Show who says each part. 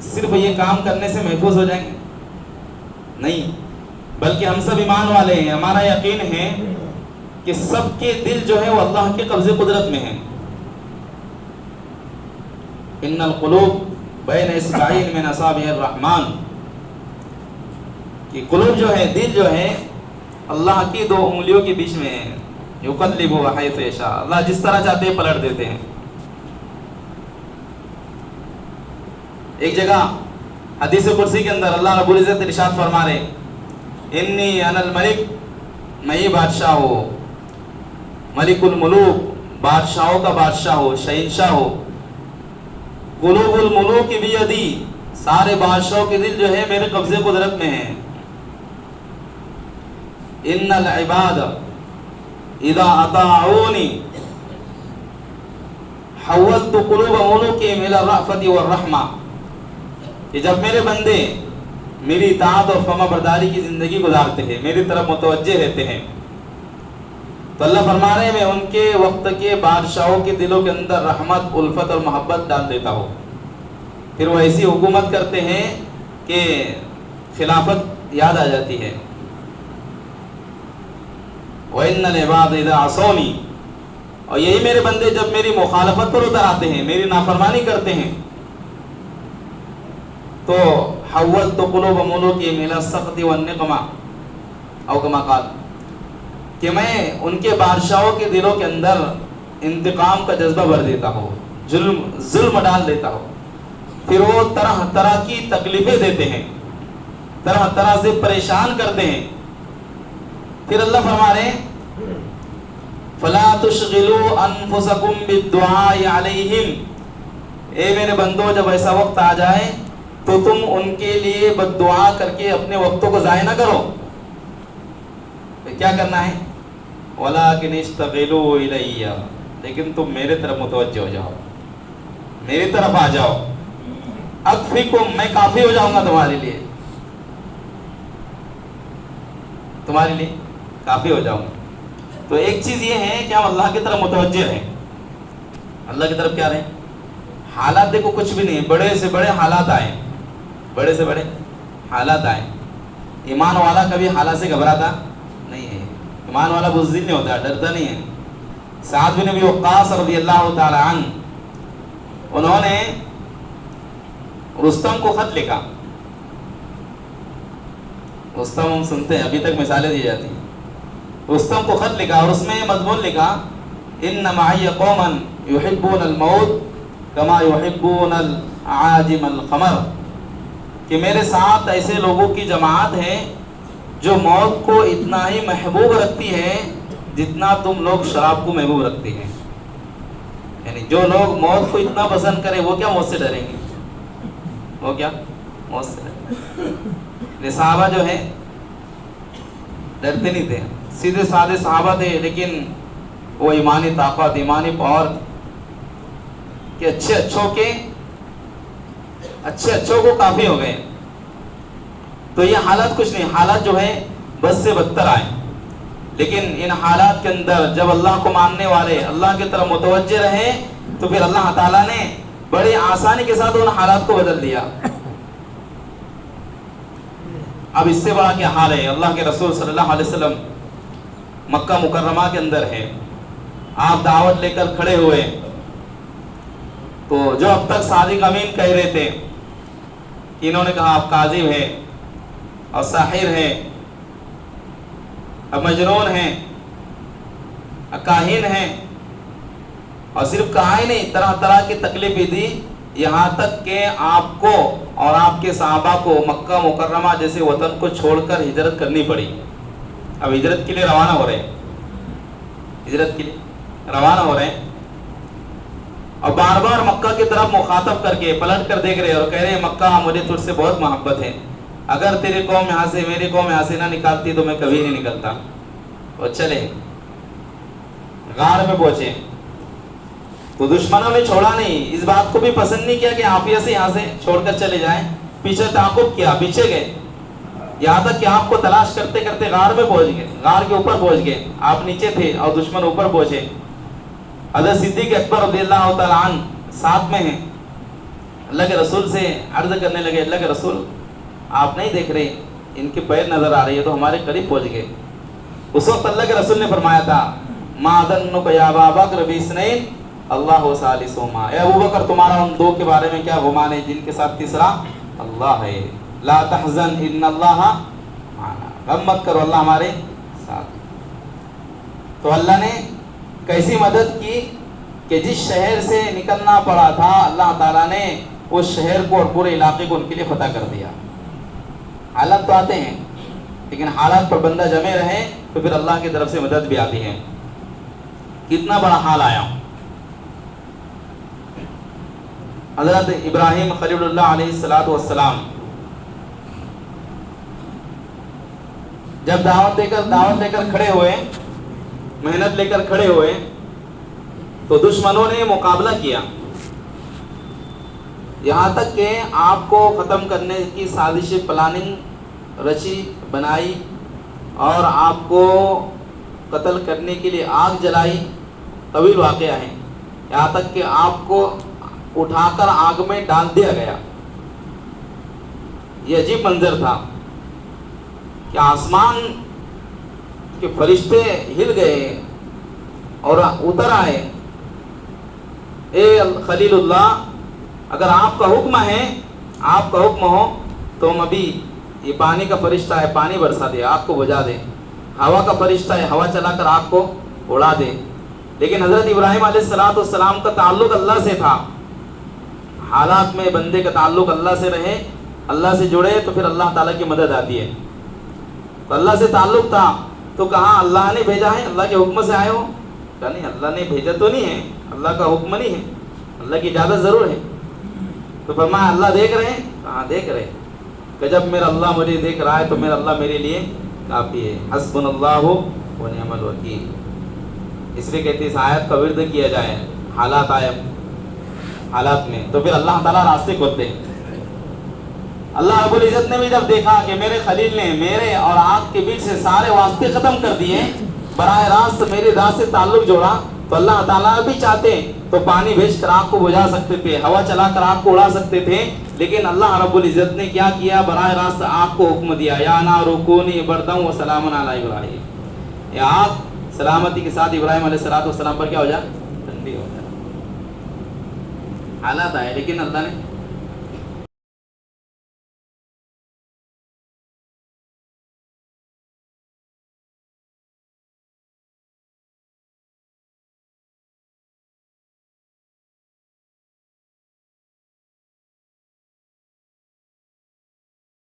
Speaker 1: صرف یہ کام کرنے سے محفوظ ہو جائیں گے؟ نہیں، بلکہ ہم سب ایمان والے ہیں، ہمارا یقین ہے کہ سب کے دل جو ہے وہ اللہ کے قبضے قدرت میں ہیں۔ ان القلوب بین اصبعین من اصابع الرحمن، کہ قلوب جو ہے، دل جو ہے، اللہ کی 2 انگلیوں کے بیچ میں ہے۔ یقلب حیث یشاء، اللہ جس طرح چاہتے ہیں پلٹ دیتے ہیں۔ ایک جگہ حدیث قدسی کے اندر اللہ رب العزت ارشاد فرما رہے، انی انا الملک، میں ہی بادشاہ ہوں، ملک الملوک، بادشاہوں کا بادشاہ ہو، شہنشاہ ہو، قلوب الملوک بیدی، سارے بادشاہوں کے دل جو ہے میرے قبضے قدرت میں ہیں۔ ان العباد اذا اطاعونی حولت قلوب ملوکہم الی الرأفۃ والرحمہ، کہ جب میرے بندے میری اطاعت اور فرما برداری کی زندگی گزارتے ہیں، میری طرف متوجہ رہتے ہیں، تو اللہ فرما رہے ہیں میں ان کے وقت کے بادشاہوں کے دلوں کے اندر رحمت، الفت اور محبت ڈال دیتا ہوں۔ پھر وہ ایسی حکومت کرتے ہیں کہ خلافت یاد آ جاتی ہے۔ وَإِنَّ الْعِبَادَ إِذَا عَصَوْنِي، اور یہی میرے بندے جب میری مخالفت پر اتر آتے ہیں، میری نافرمانی کرتے ہیں، تو حولت قلوب ملوکہم الی السخط والنقمہ، او کما قال، کہ میں ان کے بادشاہوں کے دلوں کے اندر انتقام کا جذبہ بھر دیتا ہوں، ظلم ڈال دیتا ہوں، پھر وہ طرح طرح کی تکلیفیں دیتے ہیں، طرح طرح سے پریشان کرتے ہیں۔ پھر اللہ فرما رہے ہیں فَلَا تُشْغِلُوا أَنفُسَكُمْ بِالدُّعَاءِ عَلَيْهِمْ، اے میرے بندو جب ایسا وقت آ جائے تو تم ان کے لیے بد دعا کر کے اپنے وقتوں کو ضائع نہ کرو۔ کیا کرنا ہے؟ وَلَٰكِنِ اسْتَغِلُوا إِلَيَّ، لیکن تم میرے طرف متوجہ ہو جاؤ، میری طرف آ جاؤ، اکفیکم، میں کافی ہو جاؤں گا تمہارے لیے، تمہارے لیے کافی ہو جاؤں گا۔ تو ایک چیز یہ ہے کہ ہم اللہ کی طرف متوجہ رہیں، اللہ کی طرف کیا رہیں؟ حالات دیکھو کچھ بھی نہیں، بڑے سے بڑے حالات آئے، بڑے سے بڑے حالات آئے، ایمان والا کبھی حالات سے گھبراتا نہیں ہے، ایمان والا بزدل نہیں ہوتا، ڈرتا نہیں ہے۔ سعد بن ابی وقاص رضی اللہ تعالی عنہ، انہوں نے رستم کو خط لکھا، رستم ہم سنتے ہیں، ابھی تک مثالیں دی جاتی ہیں، رستم کو خط لکھا اور اس میں مضمون لکھا ان معی قوما یحبون الموت کما یحبون العاجم الخمر، کہ میرے ساتھ ایسے لوگوں کی جماعت ہے جو موت کو اتنا ہی محبوب رکھتی ہے جتنا تم لوگ شراب کو محبوب رکھتے ہیں۔ یعنی جو لوگ موت کو اتنا پسند کرے وہ کیا موت سے ڈریں گے؟ وہ کیا موت سے ڈریں گے؟ صحابہ جو ہے ڈرتے نہیں تھے، سیدھے سادے صحابہ تھے، لیکن وہ ایمانی طاقت، ایمانی پاور کہ اچھے اچھوں کو کافی ہو گئے۔ تو یہ حالات کچھ نہیں، حالات جو ہے بس سے بدتر آئے، لیکن ان حالات کے اندر جب اللہ کو ماننے والے اللہ کی طرف متوجہ رہے تو پھر اللہ تعالیٰ نے بڑی آسانی کے ساتھ ان حالات کو بدل دیا۔ اب اس سے بڑا کیا حال ہے؟ اللہ کے رسول صلی اللہ علیہ وسلم مکہ مکرمہ کے اندر ہے، آپ دعوت لے کر کھڑے ہوئے، تو جو اب تک صادق امین کہہ رہے تھے کہ انہوں نے کہا آپ کاذب ہیں اور ساحر ہیں، اب مجنون ہیں، کاہن ہیں، اور صرف کہا ہی نہیں، طرح طرح کی تکلیفیں دی، یہاں تک کہ آپ کو اور آپ کے صحابہ کو مکہ مکرمہ جیسے وطن کو چھوڑ کر ہجرت کرنی پڑی۔ اب ہجرت کے لیے روانہ ہو رہے ہیں، ہجرت کے لیے روانہ ہو رہے ہیں، اور بار بار مکہ کی طرف مخاطب کر کے پلٹ کر دیکھ رہے اور کہہ رہے ہیں مکہ مجھے تجھ سے بہت محبت ہے، اگر تیری قوم یہاں سے میری قوم یہاں سے نہ نکالتی تو میں کبھی نہیں نکلتا۔ اور چلے غار میں پہنچے تو دشمنوں نے چھوڑا نہیں، اس بات کو بھی پسند نہیں کیا کہ عافیہ سے یہاں سے چھوڑ کر چلے جائیں، پیچھے تعاقب کیا، پیچھے گئے، یہاں تک کہ آپ کو تلاش کرتے کرتے غار میں پہنچ گئے، غار کے اوپر پہنچ گئے، آپ نیچے تھے اور دشمن اوپر پہنچے۔ حضرت صدیق اکبر رضی اللہ تعالیٰ عنہ ساتھ میں ہیں، اللہ کے رسول سے عرض کرنے لگے اللہ کے رسول آپ نہیں دیکھ رہے ان کے پیر نظر آ رہی ہے تو ہمارے قریب پہنچ گئے. اس وقت اللہ کے رسول نے فرمایا تھا ما ظنک یا ابا بکر باثنین اللہ ثالثہما، اے ابو بکر تمہارا ان دو کے بارے میں کیا گمان ہے جن کے ساتھ تیسرا اللہ ہے. لا تحزن ان اللہ معنا، غم مت کرو اللہ ہمارے ساتھ. تو اللہ نے کیسی مدد کی کہ جس شہر سے نکلنا پڑا تھا اللہ تعالیٰ نے اس شہر کو اور پورے علاقے کو ان کے لیے فتح کر دیا. حالات تو آتے ہیں لیکن حالات پر بندہ جمے رہے تو پھر اللہ کی طرف سے مدد بھی آتی ہے. کتنا بڑا حال آیا. حضرت ابراہیم خلیل اللہ علیہ السلام جب دعوت لے کر کھڑے ہوئے، محنت لے کر کھڑے ہوئے تو دشمنوں نے مقابلہ کیا، یہاں تک کہ آپ کو ختم کرنے کی سازش پلاننگ رچی بنائی اور آپ کو قتل کرنے کے لیے آگ جلائی. طویل واقعہ ہے. یہاں تک کہ آپ کو اٹھا کر آگ میں ڈال دیا گیا. یہ عجیب منظر تھا کہ آسمان کے فرشتے ہل گئے اور اتر آئے. اے خلیل اللہ اگر آپ کا حکم ہے، آپ کا حکم ہو تو ہم ابھی یہ پانی کا فرشتہ ہے پانی برسا دے، آگ کو بجھا دے. ہوا کا فرشتہ ہے ہوا چلا کر آگ کو اڑا دے. لیکن حضرت ابراہیم علیہ السلام کا تعلق اللہ سے تھا. حالات میں بندے کا تعلق اللہ سے رہے، اللہ سے جڑے تو پھر اللہ تعالیٰ کی مدد آتی ہے. تو اللہ سے تعلق تھا تو کہاں اللہ نے بھیجا ہے، اللہ کے حکم سے آئے ہو؟ کہا نہیں اللہ نے بھیجا تو نہیں ہے، اللہ کا حکم نہیں ہے، اللہ کی اجازت ضرور ہے. تو فرمایا اللہ دیکھ رہے ہیں؟ کہاں دیکھ رہے. کہ جب میرا اللہ مجھے دیکھ رہا ہے تو میرا اللہ میرے لیے کافی ہے. حسبنا اللہ و نعم الوکیل. اس لیے کہتے ہیں اس آیت کا ورد کیا جائے حالات آئے حالات میں تو پھر اللہ تعالیٰ راستے کھولتے ہیں. اللہ رب العزت نے بھی جب دیکھا کہ میرے خلیل نے میرے اور آگ کے بیچ سے سارے واسطے ختم کر دیے، براہ راست میری ذات سے تعلق جوڑا، تو اللہ تعالیٰ بھی چاہتے تو پانی بھیج کر آگ کو بجھا سکتے تھے، ہوا چلا کر آگ کو اڑا سکتے تھے. لیکن اللہ رب العزت نے کیا کیا؟ براہ راست آگ کو حکم دیا یا نار کونی بردا و سلام علی ابراہیم. یہ آگ سلامتی کے ساتھ ابراہیم علیہ السلام پر کیا ہو جائے؟ ٹھنڈی ہو جائے. حالات آئے لیکن اللہ نے